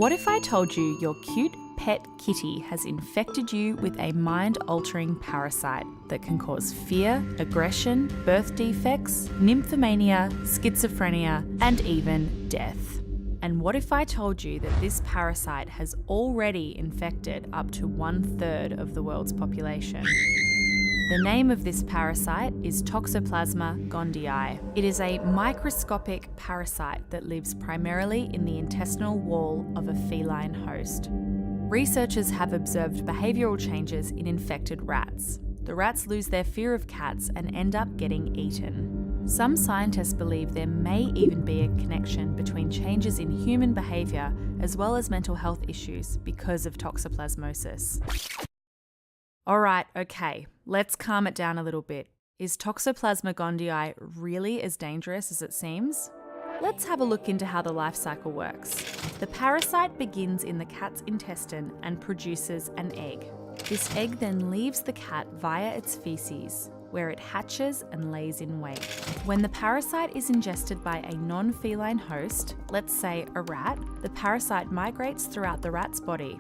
What if I told you your cute pet kitty has infected you with a mind-altering parasite that can cause fear, aggression, birth defects, nymphomania, schizophrenia, and even death? And what if I told you that this parasite has already infected up to 1/3 of the world's population? The name of this parasite is Toxoplasma Gondii. It is a microscopic parasite that lives primarily in the intestinal wall of a feline host. Researchers have observed behavioural changes in infected rats. The rats lose their fear of cats and end up getting eaten. Some scientists believe there may even be a connection between changes in human behaviour as well as mental health issues because of toxoplasmosis. Alright, okay, let's calm it down a little bit. Is Toxoplasma Gondii really as dangerous as it seems? Let's have a look into how the life cycle works. The parasite begins in the cat's intestine and produces an egg. This egg then leaves the cat via its feces, where it hatches and lays in wait. When the parasite is ingested by a non-feline host, let's say a rat, the parasite migrates throughout the rat's body.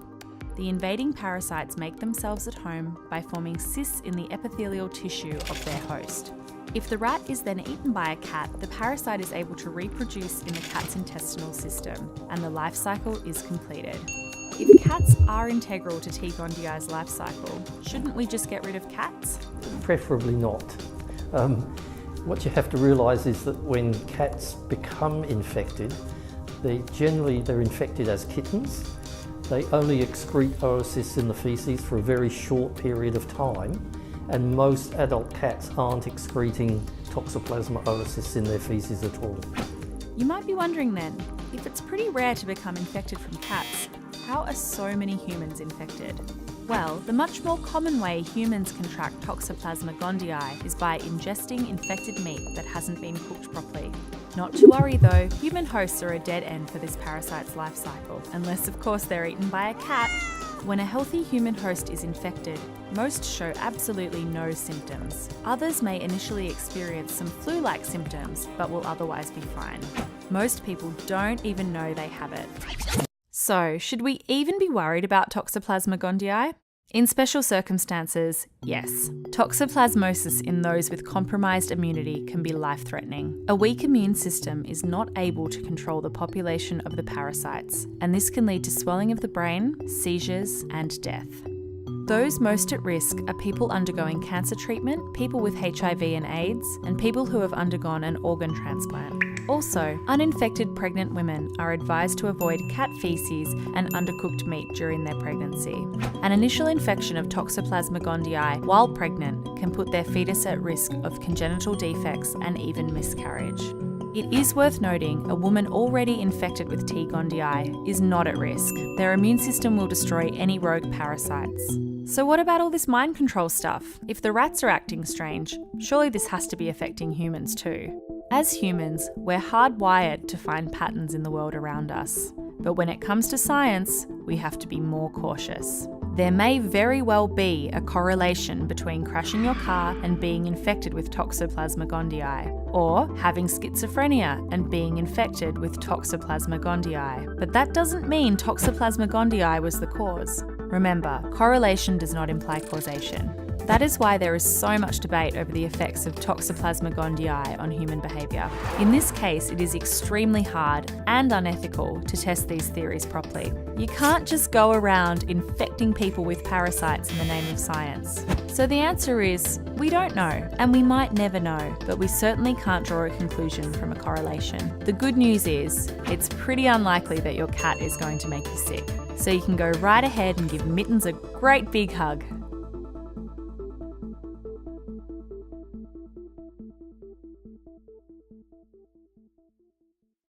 The invading parasites make themselves at home by forming cysts in the epithelial tissue of their host. If the rat is then eaten by a cat, the parasite is able to reproduce in the cat's intestinal system, and the life cycle is completed. If cats are integral to T. gondii's life cycle, shouldn't we just get rid of cats? Preferably not. What you have to realise is that when cats become infected, they're infected as kittens. They only excrete oocysts in the faeces for a very short period of time, and most adult cats aren't excreting Toxoplasma oocysts in their faeces at all. You might be wondering then, if it's pretty rare to become infected from cats, how are so many humans infected? Well, the much more common way humans contract Toxoplasma Gondii is by ingesting infected meat that hasn't been cooked properly. Not to worry though, human hosts are a dead end for this parasite's life cycle, unless of course they're eaten by a cat. When a healthy human host is infected, most show absolutely no symptoms. Others may initially experience some flu-like symptoms, but will otherwise be fine. Most people don't even know they have it. So, should we even be worried about Toxoplasma Gondii? In special circumstances, yes. Toxoplasmosis in those with compromised immunity can be life-threatening. A weak immune system is not able to control the population of the parasites, and this can lead to swelling of the brain, seizures, and death. Those most at risk are people undergoing cancer treatment, people with HIV and AIDS, and people who have undergone an organ transplant. Also, uninfected pregnant women are advised to avoid cat feces and undercooked meat during their pregnancy. An initial infection of Toxoplasma Gondii while pregnant can put their fetus at risk of congenital defects and even miscarriage. It is worth noting a woman already infected with T. gondii is not at risk. Their immune system will destroy any rogue parasites. So what about all this mind control stuff? If the rats are acting strange, surely this has to be affecting humans too. As humans, we're hardwired to find patterns in the world around us. But when it comes to science, we have to be more cautious. There may very well be a correlation between crashing your car and being infected with Toxoplasma Gondii, or having schizophrenia and being infected with Toxoplasma Gondii. But that doesn't mean Toxoplasma Gondii was the cause. Remember, correlation does not imply causation. That is why there is so much debate over the effects of Toxoplasma Gondii on human behaviour. In this case, it is extremely hard and unethical to test these theories properly. You can't just go around infecting people with parasites in the name of science. So the answer is, we don't know, and we might never know, but we certainly can't draw a conclusion from a correlation. The good news is, it's pretty unlikely that your cat is going to make you sick. So you can go right ahead and give Mittens a great big hug.